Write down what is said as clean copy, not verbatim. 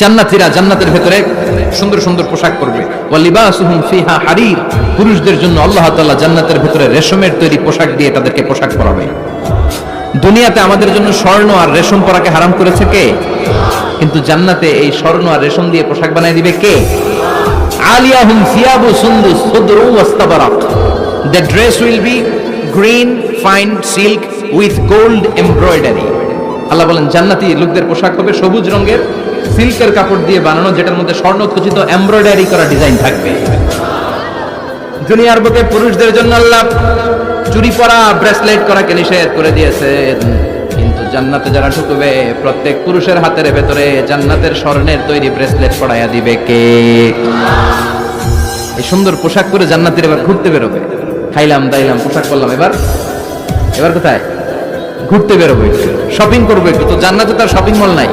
জান্নাতীরা জান্নাতের ভেতরে সুন্দর সুন্দর পোশাক পরবে, ওয়া লিবাসুহুম ফিহা হারির, পুরুষদের জন্য আল্লাহ তাআলা জান্নাতের ভেতরে রেশমের তৈরি পোশাক দিয়ে তাদেরকে পোশাক পরাবে। দুনিয়াতে আমাদের জন্য স্বর্ণ আর রেশম পরাকে হারাম করেছে কে? কিন্তু জান্নাতে এই স্বর্ণ আর রেশম দিয়ে পোশাক বানায় দিবে কে? আলিয়াহুম সিয়াবু সুন্দুস খুদরু ওয়াস্তাবারাক, the dress will be green fine silk with gold embroidery। আল্লাহ বলেন জান্নাতি লোকদের পোশাক হবে সবুজ রঙের সিল্কের কাপড় দিয়ে বানানো, যেটার মধ্যে স্বর্ণখচিত এমব্রয়ডারি করা ডিজাইন থাকবে। দুনিয়ার বুকে পুরুষদের জন্য আল্লাহ চুরি পরা ব্রেসলেট করাকে নিষেধ করে দিয়েছেন, কিন্তু জান্নাতে যারা ঢুকবে প্রত্যেক পুরুষের হাতের ভেতরে জান্নাতের স্বর্ণের তৈরি ব্রেসলেট পরাইয়া দিবে কে? এই সুন্দর পোশাক পরে জান্নাতের এবার ঘুরতে বেরোবে। খাইলাম দাইলাম পোশাক পরলাম, এবার কোথায়? ঘুরতে বেরোবে, শপিং করবো একটু। তো জান্নাতে তার শপিং মল নাই।